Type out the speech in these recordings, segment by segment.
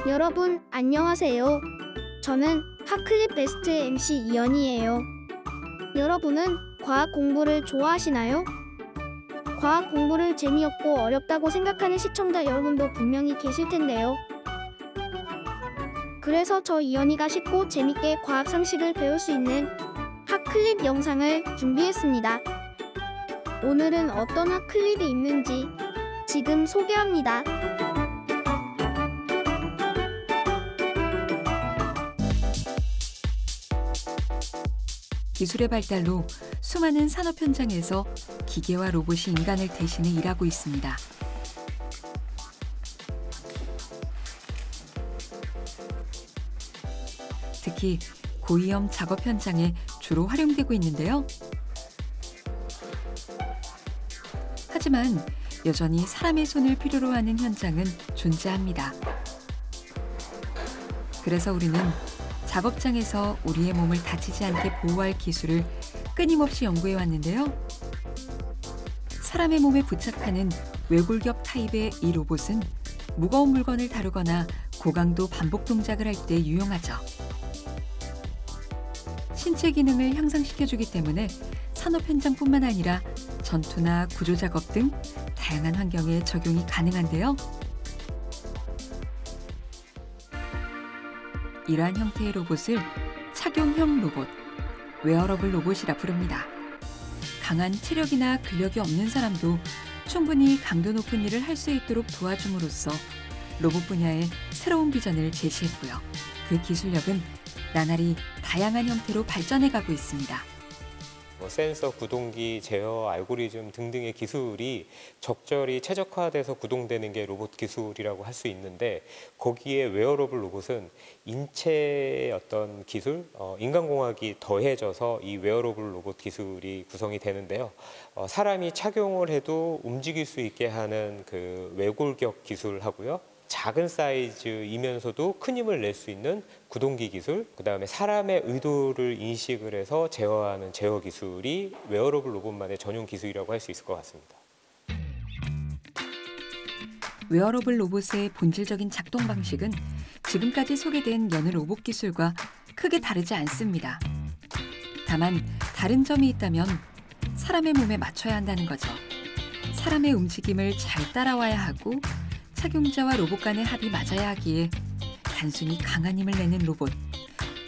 여러분, 안녕하세요. 저는 핫클립 베스트 MC 이연이에요. 여러분은 과학 공부를 좋아하시나요? 과학 공부를 재미없고 어렵다고 생각하는 시청자 여러분도 분명히 계실 텐데요. 그래서 저 이연이가 쉽고 재밌게 과학 상식을 배울 수 있는 핫클립 영상을 준비했습니다. 오늘은 어떤 핫클립이 있는지 지금 소개합니다. 기술의 발달로 수많은 산업 현장에서 기계와 로봇이 인간을 대신해 일하고 있습니다. 특히 고위험 작업 현장에 주로 활용되고 있는데요. 하지만 여전히 사람의 손을 필요로 하는 현장은 존재합니다. 그래서 우리는 작업장에서 우리의 몸을 다치지 않게 보호할 기술을 끊임없이 연구해 왔는데요. 사람의 몸에 부착하는 외골격 타입의 이 로봇은 무거운 물건을 다루거나 고강도 반복 동작을 할 때 유용하죠. 신체 기능을 향상시켜주기 때문에 산업 현장뿐만 아니라 전투나 구조 작업 등 다양한 환경에 적용이 가능한데요. 이러한 형태의 로봇을 착용형 로봇, 웨어러블 로봇이라 부릅니다. 강한 체력이나 근력이 없는 사람도 충분히 강도 높은 일을 할 수 있도록 도와줌으로써 로봇 분야에 새로운 비전을 제시했고요. 그 기술력은 나날이 다양한 형태로 발전해가고 있습니다. 센서, 구동기, 제어, 알고리즘 등등의 기술이 적절히 최적화돼서 구동되는 게 로봇 기술이라고 할 수 있는데, 거기에 웨어러블 로봇은 인체의 어떤 기술, 인간공학이 더해져서 이 웨어러블 로봇 기술이 구성이 되는데요. 사람이 착용을 해도 움직일 수 있게 하는 그 외골격 기술하고요. 작은 사이즈이면서도 큰 힘을 낼 수 있는 구동기 기술, 그다음에 사람의 의도를 인식을 해서 제어하는 제어 기술이 웨어러블 로봇만의 전용 기술이라고 할 수 있을 것 같습니다. 웨어러블 로봇의 본질적인 작동 방식은 지금까지 소개된 여느 로봇 기술과 크게 다르지 않습니다. 다만 다른 점이 있다면 사람의 몸에 맞춰야 한다는 거죠. 사람의 움직임을 잘 따라와야 하고 착용자와 로봇 간의 합이 맞아야 하기에 단순히 강한 힘을 내는 로봇,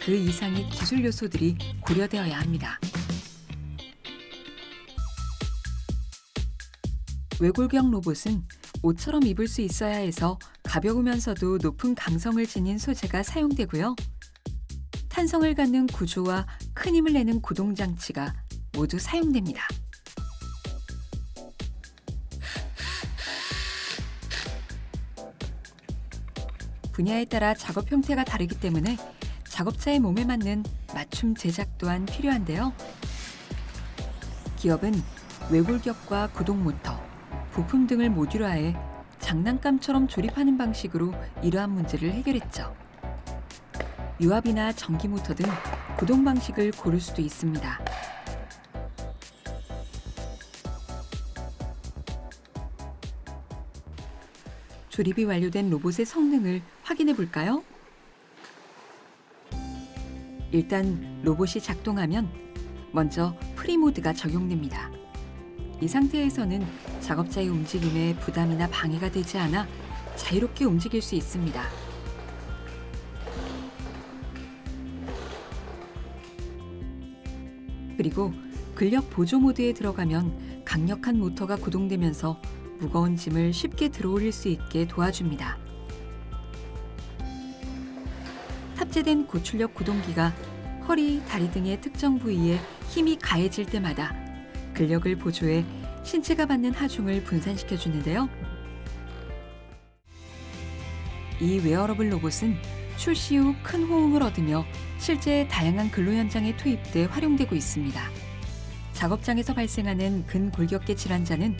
그 이상의 기술 요소들이 고려되어야 합니다. 외골격 로봇은 옷처럼 입을 수 있어야 해서 가벼우면서도 높은 강성을 지닌 소재가 사용되고요. 탄성을 갖는 구조와 큰 힘을 내는 구동장치가 모두 사용됩니다. 분야에 따라 작업 형태가 다르기 때문에 작업자의 몸에 맞는 맞춤 제작 또한 필요한데요. 기업은 외골격과 구동 모터, 부품 등을 모듈화해 장난감처럼 조립하는 방식으로 이러한 문제를 해결했죠. 유압이나 전기 모터 등 구동 방식을 고를 수도 있습니다. 조립이 완료된 로봇의 성능을 확인해 볼까요? 일단 로봇이 작동하면 먼저 프리 모드가 적용됩니다. 이 상태에서는 작업자의 움직임에 부담이나 방해가 되지 않아 자유롭게 움직일 수 있습니다. 그리고 근력 보조 모드에 들어가면 강력한 모터가 구동되면서 무거운 짐을 쉽게 들어올릴 수 있게 도와줍니다. 탑재된 고출력 구동기가 허리, 다리 등의 특정 부위에 힘이 가해질 때마다 근력을 보조해 신체가 받는 하중을 분산시켜주는데요. 이 웨어러블 로봇은 출시 후 큰 호응을 얻으며 실제 다양한 근로 현장에 투입돼 활용되고 있습니다. 작업장에서 발생하는 근골격계 질환자는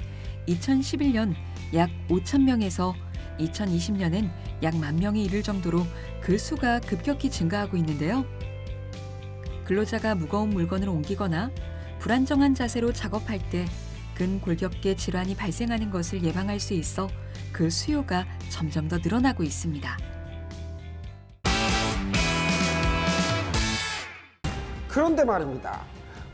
2011년 약 5,000명에서 2020년엔 약 10,000명에 이를 정도로 그 수가 급격히 증가하고 있는데요. 근로자가 무거운 물건을 옮기거나 불안정한 자세로 작업할 때 근골격계 질환이 발생하는 것을 예방할 수 있어 그 수요가 점점 더 늘어나고 있습니다. 그런데 말입니다.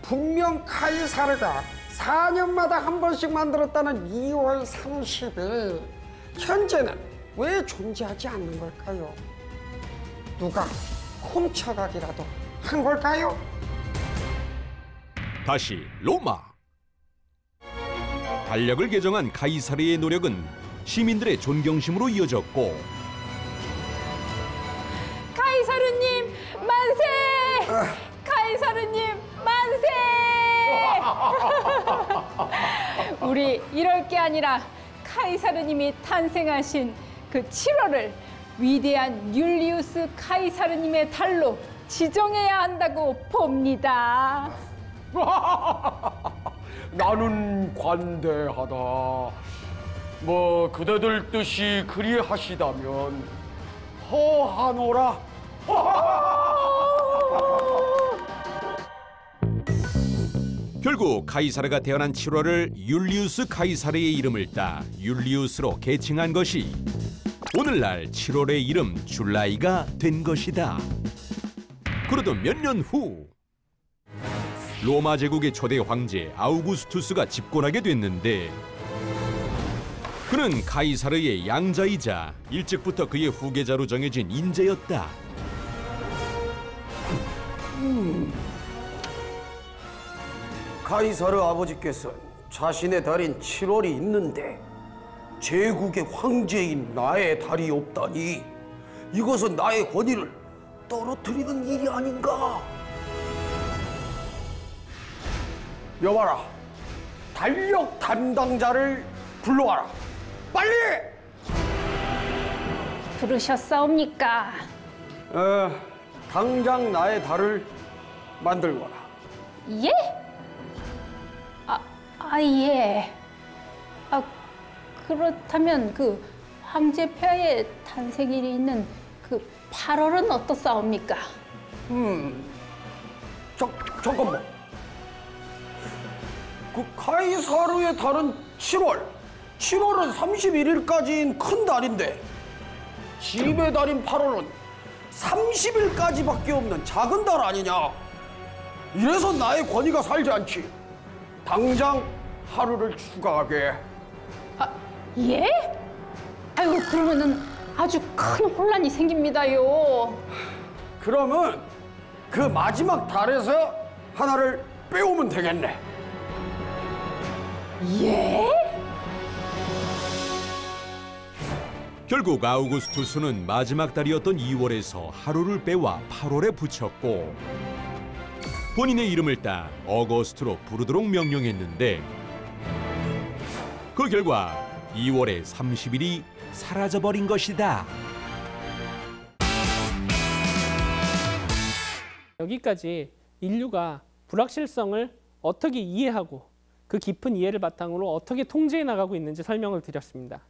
분명 카이사르가 4년마다 한 번씩 만들었다는 2월 30일 현재는 왜 존재하지 않는 걸까요? 누가 훔쳐가기라도 한 걸까요? 다시 로마. 달력을 개정한 카이사르의 노력은 시민들의 존경심으로 이어졌고 카이사르님 만세! 카이사르님 만세! 우리 이럴 게 아니라 카이사르님이 탄생하신 그 7월을 위대한 율리우스 카이사르님의 달로 지정해야 한다고 봅니다. 나는 관대하다. 뭐 그대들 뜻이 그리하시다면 허하노라. 결국 카이사르가 태어난 7월을 율리우스 카이사르의 이름을 따 율리우스로 계칭한 것이 오늘날 7월의 이름 줄라이가 된 것이다. 그러던 몇 년 후 로마 제국의 초대 황제 아우구스투스가 집권하게 됐는데 그는 카이사르의 양자이자 일찍부터 그의 후계자로 정해진 인재였다. 카이사르 아버지께서는 자신의 달인 7월이 있는데 제국의 황제인 나의 달이 없다니 이것은 나의 권위를 떨어뜨리는 일이 아닌가? 여봐라, 달력 담당자를 불러와라. 빨리! 부르셨사옵니까? 당장 나의 달을 만들거라. 예? 예. 그렇다면 그 황제 폐하의 탄생일이 있는 그 8월은 어떻사옵니까? 잠깐만. 그 카이사르의 달은 7월. 7월은 31일까지인 큰 달인데 집의 달인 8월은 30일까지밖에 없는 작은 달 아니냐. 이래서 나의 권위가 살지 않지. 당장 하루를 추가하게. 예? 아이고 그러면은 아주 큰 혼란이 생깁니다요. 그러면 그 마지막 달에서 하나를 빼오면 되겠네. 예? 결국 아우구스투스는 마지막 달이었던 2월에서 하루를 빼와 8월에 붙였고 본인의 이름을 따 어거스트로 부르도록 명령했는데 그 결과 2월의 30일이 사라져버린 것이다. 여기까지 인류가 불확실성을 어떻게 이해하고 그 깊은 이해를 바탕으로 어떻게 통제해 나가고 있는지 설명을 드렸습니다.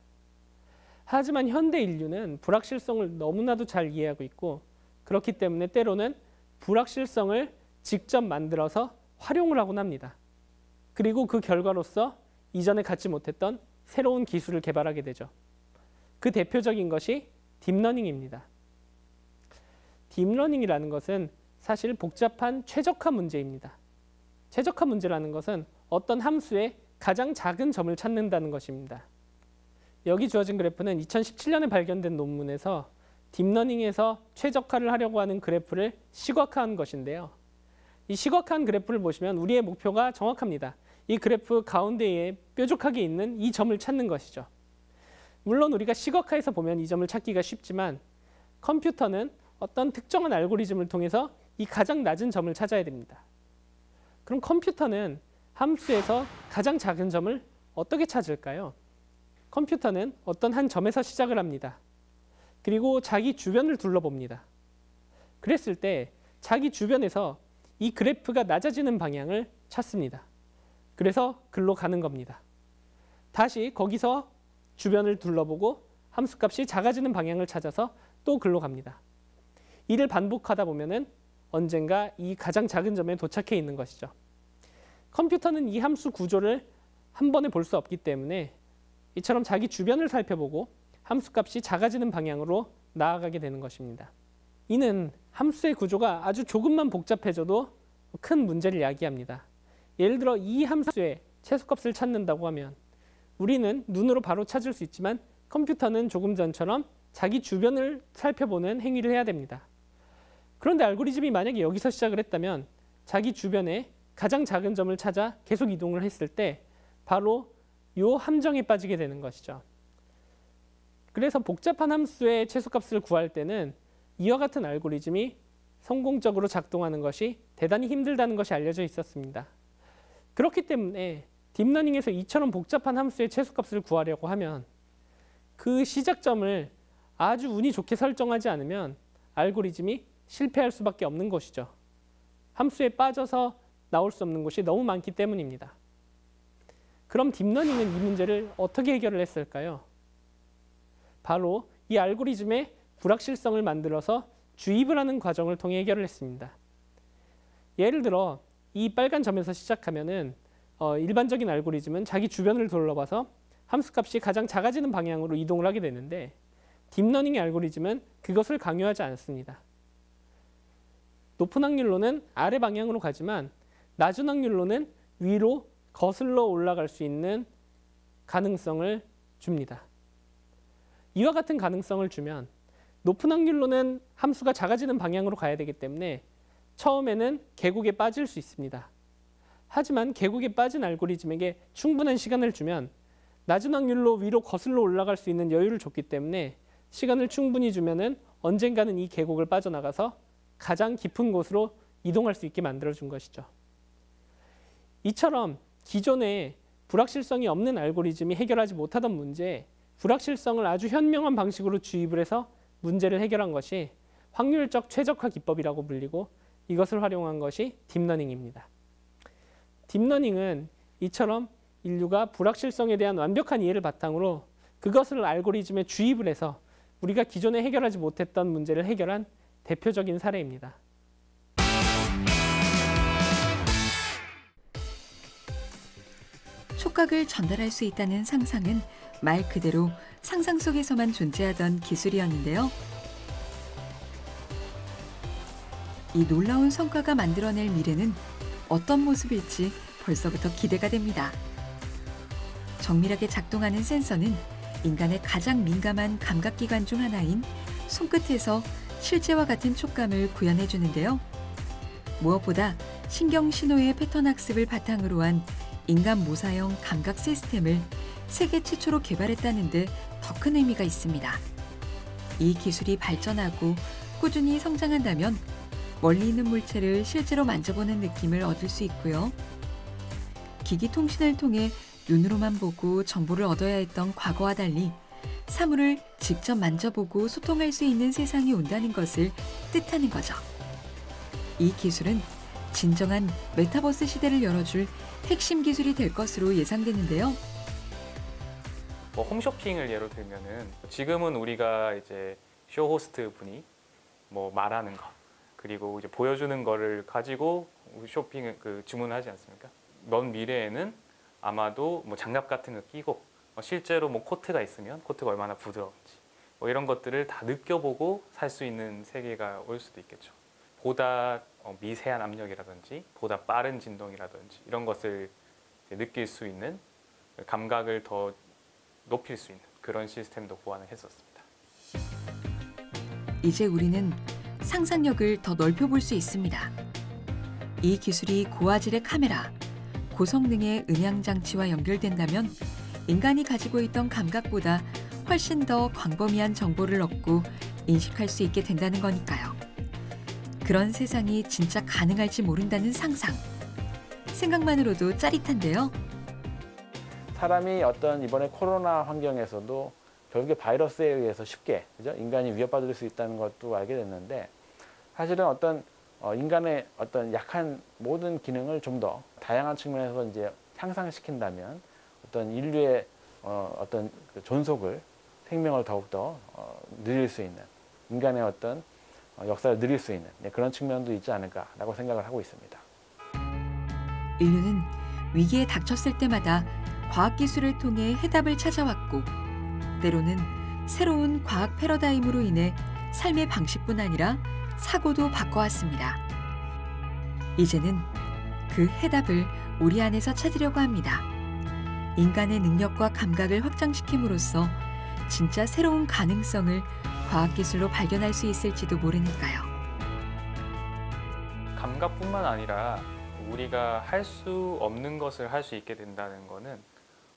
하지만 현대 인류는 불확실성을 너무나도 잘 이해하고 있고 그렇기 때문에 때로는 불확실성을 직접 만들어서 활용을 하곤 합니다. 그리고 그 결과로서 이전에 갖지 못했던 새로운 기술을 개발하게 되죠. 그 대표적인 것이 딥러닝입니다. 딥러닝이라는 것은 사실 복잡한 최적화 문제입니다. 최적화 문제라는 것은 어떤 함수의 가장 작은 점을 찾는다는 것입니다. 여기 주어진 그래프는 2017년에 발견된 논문에서 딥러닝에서 최적화를 하려고 하는 그래프를 시각화한 것인데요. 이 시각화한 그래프를 보시면 우리의 목표가 정확합니다. 이 그래프 가운데에 뾰족하게 있는 이 점을 찾는 것이죠. 물론 우리가 시각화해서 보면 이 점을 찾기가 쉽지만 컴퓨터는 어떤 특정한 알고리즘을 통해서 이 가장 낮은 점을 찾아야 됩니다. 그럼 컴퓨터는 함수에서 가장 작은 점을 어떻게 찾을까요? 컴퓨터는 어떤 한 점에서 시작을 합니다. 그리고 자기 주변을 둘러봅니다. 그랬을 때 자기 주변에서 이 그래프가 낮아지는 방향을 찾습니다. 그래서 글로 가는 겁니다. 다시 거기서 주변을 둘러보고 함수값이 작아지는 방향을 찾아서 또 글로 갑니다. 이를 반복하다 보면은 언젠가 이 가장 작은 점에 도착해 있는 것이죠. 컴퓨터는 이 함수 구조를 한 번에 볼 수 없기 때문에 이처럼 자기 주변을 살펴보고 함수값이 작아지는 방향으로 나아가게 되는 것입니다. 이는 함수의 구조가 아주 조금만 복잡해져도 큰 문제를 야기합니다. 예를 들어 이 함수의 최소값을 찾는다고 하면 우리는 눈으로 바로 찾을 수 있지만 컴퓨터는 조금 전처럼 자기 주변을 살펴보는 행위를 해야 됩니다. 그런데 알고리즘이 만약에 여기서 시작을 했다면 자기 주변에 가장 작은 점을 찾아 계속 이동을 했을 때 바로 이 함정에 빠지게 되는 것이죠. 그래서 복잡한 함수의 최소값을 구할 때는 이와 같은 알고리즘이 성공적으로 작동하는 것이 대단히 힘들다는 것이 알려져 있었습니다. 그렇기 때문에 딥러닝에서 이처럼 복잡한 함수의 최소값을 구하려고 하면 그 시작점을 아주 운이 좋게 설정하지 않으면 알고리즘이 실패할 수밖에 없는 것이죠. 함수에 빠져서 나올 수 없는 곳이 너무 많기 때문입니다. 그럼 딥러닝은 이 문제를 어떻게 해결을 했을까요? 바로 이 알고리즘의 불확실성을 만들어서 주입을 하는 과정을 통해 해결을 했습니다. 예를 들어 이 빨간 점에서 시작하면은 일반적인 알고리즘은 자기 주변을 둘러봐서 함수값이 가장 작아지는 방향으로 이동을 하게 되는데 딥러닝의 알고리즘은 그것을 강요하지 않습니다. 높은 확률로는 아래 방향으로 가지만 낮은 확률로는 위로 거슬러 올라갈 수 있는 가능성을 줍니다. 이와 같은 가능성을 주면 높은 확률로는 함수가 작아지는 방향으로 가야 되기 때문에 처음에는 계곡에 빠질 수 있습니다. 하지만 계곡에 빠진 알고리즘에게 충분한 시간을 주면 낮은 확률로 위로 거슬러 올라갈 수 있는 여유를 줬기 때문에 시간을 충분히 주면은 언젠가는 이 계곡을 빠져나가서 가장 깊은 곳으로 이동할 수 있게 만들어준 것이죠. 이처럼 기존에 불확실성이 없는 알고리즘이 해결하지 못하던 문제에 불확실성을 아주 현명한 방식으로 주입을 해서 문제를 해결한 것이 확률적 최적화 기법이라고 불리고 이것을 활용한 것이 딥러닝입니다. 딥러닝은 이처럼 인류가 불확실성에 대한 완벽한 이해를 바탕으로 그것을 알고리즘에 주입을 해서 우리가 기존에 해결하지 못했던 문제를 해결한 대표적인 사례입니다. 촉각을 전달할 수 있다는 상상은 말 그대로 상상 속에서만 존재하던 기술이었는데요. 이 놀라운 성과가 만들어낼 미래는 어떤 모습일지 벌써부터 기대가 됩니다. 정밀하게 작동하는 센서는 인간의 가장 민감한 감각기관 중 하나인 손끝에서 실제와 같은 촉감을 구현해 주는데요. 무엇보다 신경 신호의 패턴 학습을 바탕으로 한 인간 모사형 감각 시스템을 세계 최초로 개발했다는 데 더 큰 의미가 있습니다. 이 기술이 발전하고 꾸준히 성장한다면 멀리 있는 물체를 실제로 만져보는 느낌을 얻을 수 있고요. 기기 통신을 통해 눈으로만 보고 정보를 얻어야 했던 과거와 달리 사물을 직접 만져보고 소통할 수 있는 세상이 온다는 것을 뜻하는 거죠. 이 기술은 진정한 메타버스 시대를 열어줄 핵심 기술이 될 것으로 예상되는데요. 홈쇼핑을 예로 들면은 지금은 우리가 이제 쇼호스트 분이 말하는 거 그리고 이제 보여주는 거를 가지고 쇼핑을 주문하지 않습니까? 먼 미래에는 아마도 장갑 같은 거 끼고 실제로 코트가 있으면 코트가 얼마나 부드러운지 이런 것들을 다 느껴보고 살 수 있는 세계가 올 수도 있겠죠. 보다 미세한 압력이라든지 보다 빠른 진동이라든지 이런 것을 느낄 수 있는 감각을 더 높일 수 있는 그런 시스템도 고안을 했었습니다. 이제 우리는 상상력을 더 넓혀볼 수 있습니다. 이 기술이 고화질의 카메라, 고성능의 음향장치와 연결된다면 인간이 가지고 있던 감각보다 훨씬 더 광범위한 정보를 얻고 인식할 수 있게 된다는 거니까요. 그런 세상이 진짜 가능할지 모른다는 상상. 생각만으로도 짜릿한데요. 사람이 어떤 이번에 코로나 환경에서도 결국에 바이러스에 의해서 쉽게 인간이 위협받을 수 있다는 것도 알게 됐는데 사실은 어떤 인간의 어떤 약한 모든 기능을 좀 더 다양한 측면에서 이제 향상시킨다면 어떤 인류의 어떤 존속을 생명을 더욱더 늘릴 수 있는 인간의 어떤 역사를 늘릴 수 있는 그런 측면도 있지 않을까라고 생각을 하고 있습니다. 인류는 위기에 닥쳤을 때마다 과학기술을 통해 해답을 찾아왔고 때로는 새로운 과학 패러다임으로 인해 삶의 방식뿐 아니라 사고도 바꿔왔습니다. 이제는 그 해답을 우리 안에서 찾으려고 합니다. 인간의 능력과 감각을 확장시킴으로써 진짜 새로운 가능성을 과학기술로 발견할 수 있을지도 모르니까요. 감각뿐만 아니라 우리가 할 수 없는 것을 할 수 있게 된다는 것은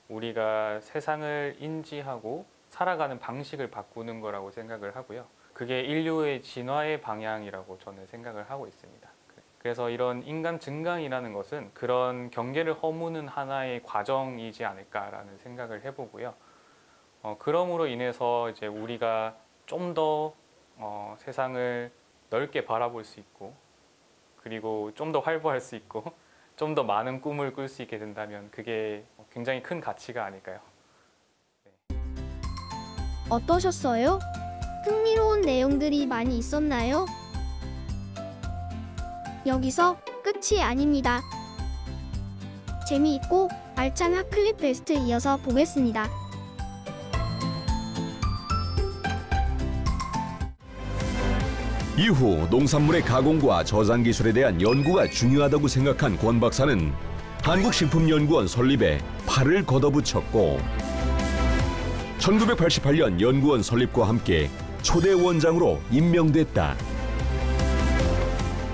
우리가 세상을 인지하고 살아가는 방식을 바꾸는 거라고 생각을 하고요. 그게 인류의 진화의 방향이라고 저는 생각을 하고 있습니다. 그래서 이런 인간 증강이라는 것은 그런 경계를 허무는 하나의 과정이지 않을까라는 생각을 해보고요. 그럼으로 인해서 이제 우리가 좀 더 세상을 넓게 바라볼 수 있고, 그리고 좀 더 활보할 수 있고, 좀 더 많은 꿈을 꿀 수 있게 된다면 그게 굉장히 큰 가치가 아닐까요? 어떠셨어요? 흥미로운 내용들이 많이 있었나요? 여기서 끝이 아닙니다. 재미있고 알찬 핫클립 베스트 이어서 보겠습니다. 이후 농산물의 가공과 저장 기술에 대한 연구가 중요하다고 생각한 권 박사는 한국식품연구원 설립에 팔을 걷어붙였고 1988년 연구원 설립과 함께 초대 원장으로 임명됐다.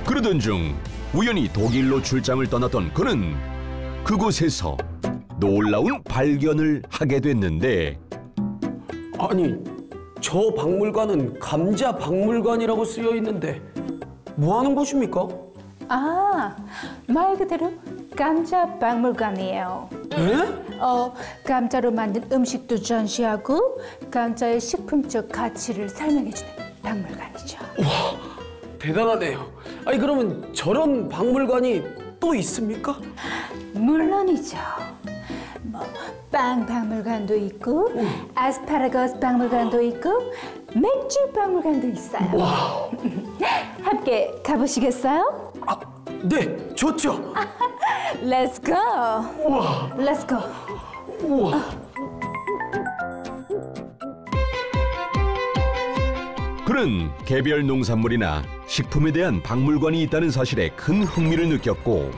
그러던 중 우연히 독일로 출장을 떠났던 그는 그곳에서 놀라운 발견을 하게 됐는데 아니, 저 박물관은 감자 박물관이라고 쓰여 있는데 뭐 하는 곳입니까? 아, 말 그대로 감자 박물관이에요. 에? 감자로 만든 음식도 전시하고 감자의 식품적 가치를 설명해주는 박물관이죠. 와, 대단하네요. 아니, 그러면 저런 박물관이 또 있습니까? 물론이죠. 빵 박물관도 있고 아스파라거스 박물관도 있고 맥주 박물관도 있어요. 와. 함께 가보시겠어요? 아, 네, 좋죠. Let's go. 우와. Let's go. 우와. 그는 개별 농산물이나 식품에 대한 박물관이 있다는 사실에 큰 흥미를 느꼈고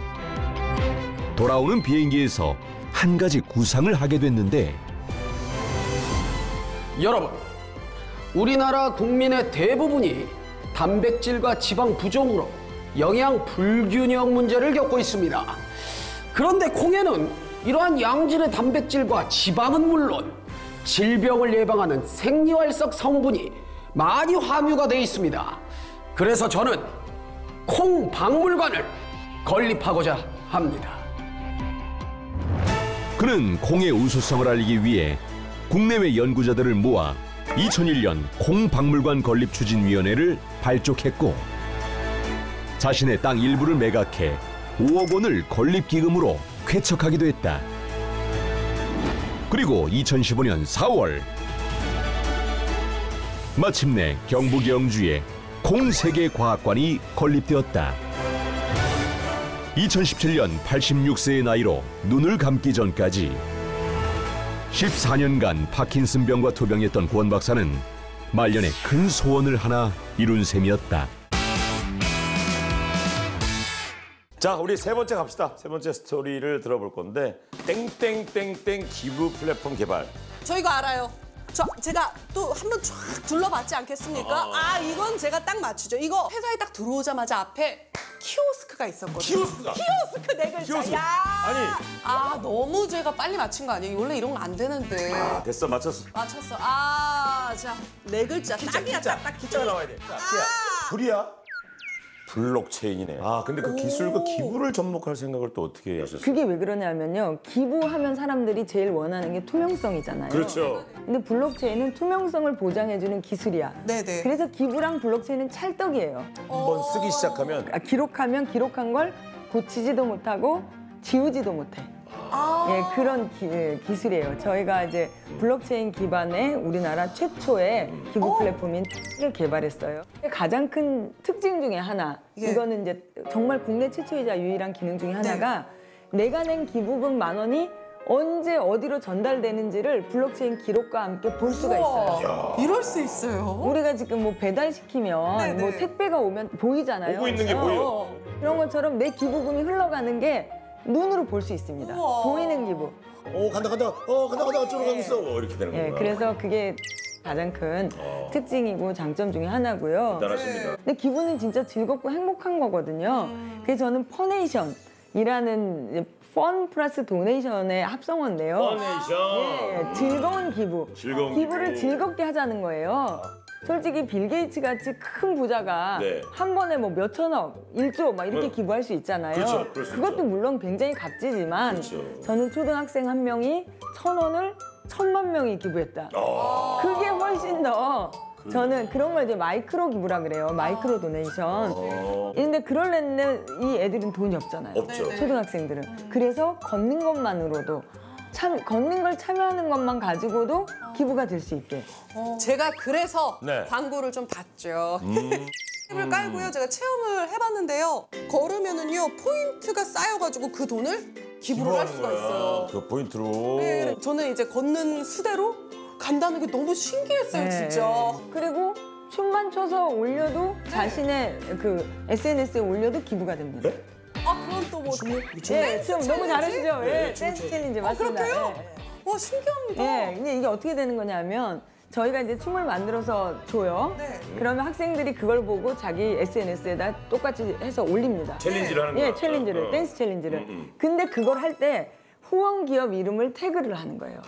돌아오는 비행기에서 한 가지 구상을 하게 됐는데 여러분, 우리나라 국민의 대부분이 단백질과 지방 부족으로 영양 불균형 문제를 겪고 있습니다. 그런데 콩에는 이러한 양질의 단백질과 지방은 물론 질병을 예방하는 생리활석 성분이 많이 함유가 되어 있습니다. 그래서 저는 콩 박물관을 건립하고자 합니다. 그는 콩의 우수성을 알리기 위해 국내외 연구자들을 모아 2001년 콩박물관 건립추진위원회를 발족했고 자신의 땅 일부를 매각해 5억 원을 건립기금으로 쾌척하기도 했다. 그리고 2015년 4월 마침내 경북 영주에 콩세계과학관이 건립되었다. 2017년 86세의 나이로 눈을 감기 전까지 14년간 파킨슨병과 투병했던 권 박사는 말년에 큰 소원을 하나 이룬 셈이었다. 자, 우리 세 번째 갑시다. 세 번째 스토리를 들어볼 건데 땡땡땡땡 기부 플랫폼 개발. 저 이거 알아요. 제가 또 한번 쫙 둘러봤지 않겠습니까? 아, 이건 제가 딱 맞추죠. 이거 회사에 딱 들어오자마자 앞에 키오스크가 있었거든요. 키오스크 네 글자. 키오스크. 야. 아니. 너무 제가 빨리 맞춘 거 아니에요? 원래 이런 건 안 되는데. 됐어, 맞췄어. 맞췄어. 자, 네 글자. 딱이야, 딱 기자가 나와야 돼. 자, 불이야? 블록체인이네. 근데 그 기술, 그 기부를 접목할 생각을 또 어떻게 하셨어요? 그게 왜 그러냐면요. 기부하면 사람들이 제일 원하는 게 투명성이잖아요. 그렇죠. 근데 블록체인은 투명성을 보장해주는 기술이야. 네네. 그래서 기부랑 블록체인은 찰떡이에요. 한번 쓰기 시작하면 기록하면 기록한 걸 고치지도 못하고 지우지도 못해. 예, 그런 기술이에요. 저희가 이제 블록체인 기반의 우리나라 최초의 기부 플랫폼인 를 개발했어요. 가장 큰 특징 중에 하나, 이거는 이제 정말 국내 최초이자 유일한 기능 중에 하나가 내가 낸 기부금 10,000원이 언제 어디로 전달되는지를 블록체인 기록과 함께 볼 수가 있어요. 이럴 수 있어요? 우리가 지금 뭐 배달시키면 네네. 뭐 택배가 오면 보이잖아요. 오고 있는 게 보여. 그런 것처럼 내 기부금이 흘러가는 게 눈으로 볼 수 있습니다. 우와. 보이는 기부. 간다 간다. 간다 어쩌러 가고 있어. 이렇게 되는 예, 거야. 그래서 그게 가장 큰 특징이고 장점 중에 하나고요. 대단하십니다. 근데 기부는 진짜 즐겁고 행복한 거거든요. 그래서 저는 퍼네이션이라는 이제 펀 플러스 도네이션의 합성어인데요. 퍼네이션. 예, 즐거운 기부. 즐거운 기부를 기부. 즐겁게 하자는 거예요. 솔직히 빌 게이츠 같이 큰 부자가 네. 한 번에 뭐 몇천억, 1조 막 이렇게 기부할 수 있잖아요. 그렇죠, 그럴 수 그것도 있죠. 물론 굉장히 값지지만 그렇죠. 저는 초등학생 한 명이 1,000원을 1,000만 명이 기부했다. 그게 훨씬 더 저는 그런 걸 이제 마이크로 기부라 그래요. 마이크로 도네이션. 근데 그럴래는 이 애들은 돈이 없잖아요. 없죠. 초등학생들은. 그래서 걷는 것만으로도 걷는 걸 참여하는 것만 가지고도 기부가 될 수 있게. 제가 그래서 네. 광고를 좀 봤죠. 을 깔고요. 제가 체험을 해봤는데요. 걸으면은요 포인트가 쌓여가지고 그 돈을 기부를 할 수가 있어요. 그 포인트로. 네, 저는 이제 걷는 수대로 간다는 게 너무 신기했어요, 네. 진짜. 그리고 춤만 춰서 올려도 자신의 그 SNS에 올려도 기부가 됩니다. 아, 그건 또 뭐. 예, 춤 너무 잘하시죠? 네, 예, 댄스 챌린지 맞습니다. 그렇게요? 예. 와, 신기합니다. 예, 근데 이게 어떻게 되는 거냐면 저희가 이제 춤을 만들어서 줘요. 네. 그러면 학생들이 그걸 보고 자기 SNS에다 똑같이 해서 올립니다. 챌린지를 하는 거야. 예, 챌린지를, 댄스 챌린지를. 근데 그걸 할 때 후원 기업 이름을 태그를 하는 거예요.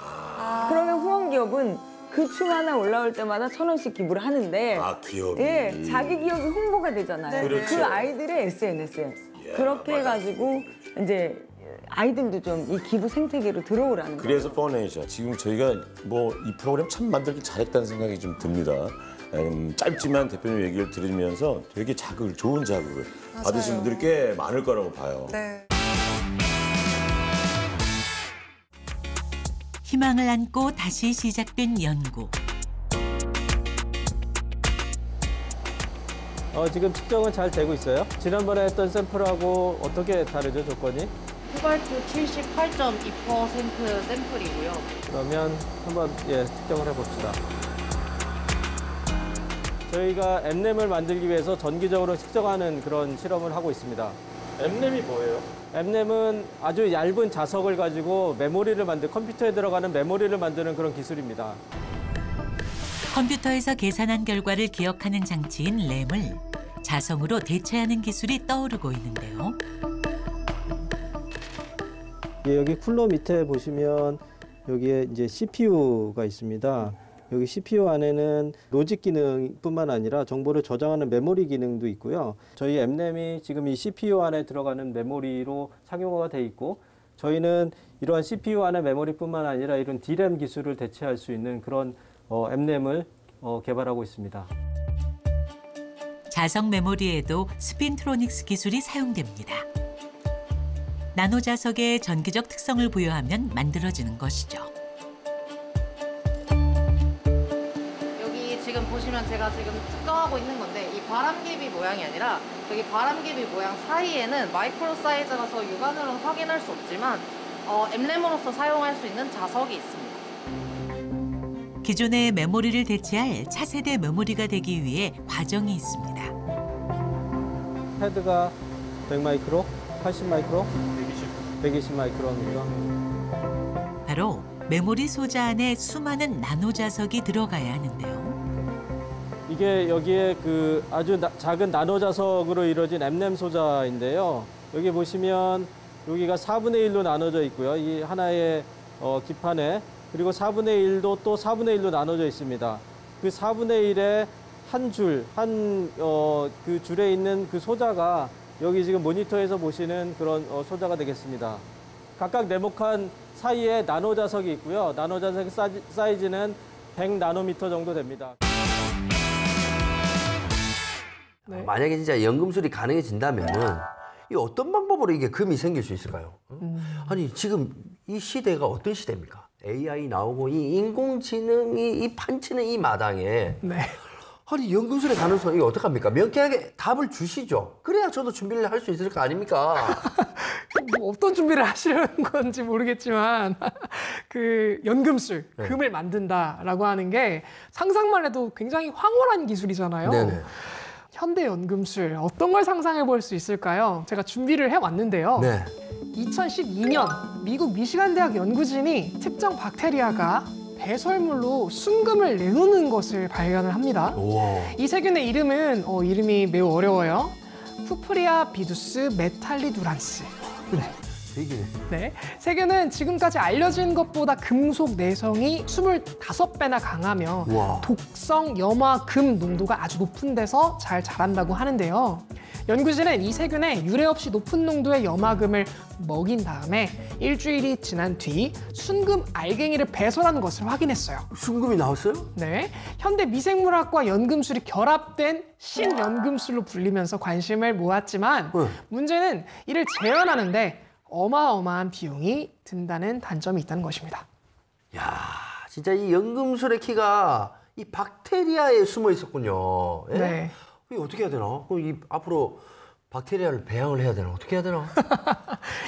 그러면 후원 기업은 그 춤 하나 올라올 때마다 1,000원씩 기부를 하는데 기업이. 예, 자기 기업이 홍보가 되잖아요. 그렇죠. 그 아이들의 SNS에. 그렇게 해가지고 이제 아이들도 좀 이 기부 생태계로 들어오라는 거예요. 그래서 퍼네이션. 지금 저희가 뭐 이 프로그램 참 만들기 잘했다는 생각이 좀 듭니다. 짧지만 대표님 얘기를 들으면서 되게 좋은 자극을 받으신 분들이 꽤 많을 거라고 봐요. 네. 희망을 안고 다시 시작된 연구. 지금 측정은 잘 되고 있어요. 지난번에 했던 샘플하고 어떻게 다르죠, 조건이? 코발트 78.2% 샘플이고요. 그러면 한번 측정을 해봅시다. 저희가 엠램을 만들기 위해서 전기적으로 측정하는 그런 실험을 하고 있습니다. 엠램이 뭐예요? 엠램은 아주 얇은 자석을 가지고 컴퓨터에 들어가는 메모리를 만드는 그런 기술입니다. 컴퓨터에서 계산한 결과를 기억하는 장치인 램을 자성으로 대체하는 기술이 떠오르고 있는데요. 여기 쿨러 밑에 보시면 여기에 이제 CPU가 있습니다. 여기 CPU 안에는 로직 기능뿐만 아니라 정보를 저장하는 메모리 기능도 있고요. 저희 엠램이 지금 이 CPU 안에 들어가는 메모리로 상용화가 돼 있고 저희는 이러한 CPU 안의 메모리뿐만 아니라 이런 D램 기술을 대체할 수 있는 그런 엠램을 개발하고 있습니다. 자석 메모리에도 스핀트로닉스 기술이 사용됩니다. 나노 자석에 전기적 특성을 부여하면 만들어지는 것이죠. 여기 지금 보시면 제가 지금 측정하고 있는 건데 이 바람개비 모양이 아니라 여기 바람개비 모양 사이에는 마이크로 사이즈라서 육안으로는 확인할 수 없지만 엠램으로서 사용할 수 있는 자석이 있습니다. 기존의 메모리를 대체할 차세대 메모리가 되기 위해 과정이 있습니다. 헤드가 100마이크로, 80마이크로, 120마이크로입니다. 바로 메모리 소자 안에 수많은 나노 자석이 들어가야 하는데요. 이게 여기에 그 아주 작은 나노 자석으로 이루어진 엠램 소자인데요. 여기 보시면 여기가 4분의 1로 나눠져 있고요. 이 하나의 기판에 그리고 4분의 1도 또 4분의 1로 나눠져 있습니다. 그 4분의 1의 한 줄, 그 줄에 있는 그 소자가 여기 지금 모니터에서 보시는 그런 소자가 되겠습니다. 각각 네모칸 사이에 나노 자석이 있고요. 나노 자석의 사이즈는 100나노미터 정도 됩니다. 네. 만약에 진짜 연금술이 가능해진다면은 이 어떤 방법으로 이게 금이 생길 수 있을까요? 아니 지금 이 시대가 어떤 시대입니까? AI 나오고 이 인공지능이 이 판치는 이 마당에 아니 연금술의 가능성이 어떡합니까? 명쾌하게 답을 주시죠. 그래야 저도 준비를 할 수 있을 거 아닙니까? 뭐 어떤 준비를 하시려는 건지 모르겠지만 그 연금술, 네. 금을 만든다라고 하는 게 상상만 해도 굉장히 황홀한 기술이잖아요. 네네. 현대 연금술 어떤 걸 상상해 볼 수 있을까요? 제가 준비를 해왔는데요. 네. 2012년 미국 미시간 대학 연구진이 특정 박테리아가 배설물로 순금을 내놓는 것을 발견을 합니다. 우와. 이 세균의 이름은 이름이 매우 어려워요. 쿠프리아 비두스 메탈리두란스. 네. 네. 세균은 지금까지 알려진 것보다 금속 내성이 25배나 강하며 우와. 독성 염화금 농도가 아주 높은 데서 잘 자란다고 하는데요. 연구진은 이 세균에 유례 없이 높은 농도의 염화금을 먹인 다음에 일주일이 지난 뒤 순금 알갱이를 배설하는 것을 확인했어요. 순금이 나왔어요? 네. 현대 미생물학과 연금술이 결합된 신연금술로 불리면서 관심을 모았지만 문제는 이를 재현하는데 어마어마한 비용이 든다는 단점이 있다는 것입니다. 야, 진짜 이 연금술의 키가 이 박테리아에 숨어 있었군요. 예? 네. 이게 어떻게 해야 되나? 그럼 이 앞으로 박테리아를 배양을 해야 되나? 어떻게 해야 되나?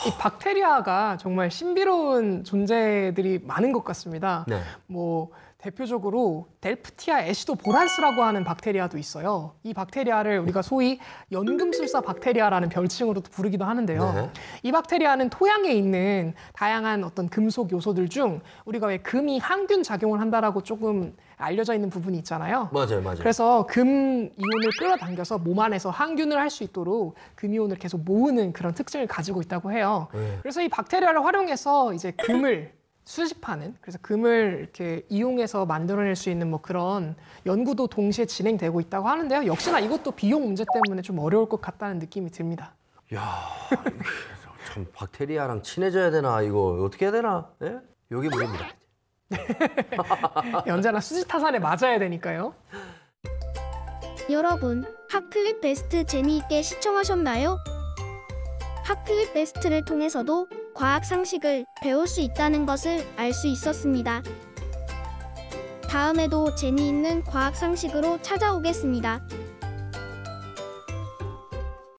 이 박테리아가 정말 신비로운 존재들이 많은 것 같습니다. 네. 뭐 대표적으로 델프티아 애시도보란스라고 하는 박테리아도 있어요. 이 박테리아를 우리가 소위 연금술사 박테리아라는 별칭으로도 부르기도 하는데요. 네. 이 박테리아는 토양에 있는 다양한 어떤 금속 요소들 중 우리가 왜 금이 항균 작용을 한다라고 조금 알려져 있는 부분이 있잖아요. 맞아요, 맞아요. 그래서 금 이온을 끌어당겨서 몸 안에서 항균을 할 수 있도록 금 이온을 계속 모으는 그런 특징을 가지고 있다고 해요. 네. 그래서 이 박테리아를 활용해서 이제 금을 수집하는, 그래서 금을 이렇게 이용해서 만들어낼 수 있는 뭐 그런 연구도 동시에 진행되고 있다고 하는데요. 역시나 이것도 비용 문제 때문에 좀 어려울 것 같다는 느낌이 듭니다. 야, 참 박테리아랑 친해져야 되나? 이거 어떻게 해야 되나? 예? 요게 문제입니다. 언제나 수지타산에 맞아야 되니까요. 여러분, 핫클립 베스트 재미있게 시청하셨나요? 핫클립 베스트를 통해서도 과학 상식을 배울 수 있다는 것을 알 수 있었습니다. 다음에도 재미있는 과학 상식으로 찾아오겠습니다.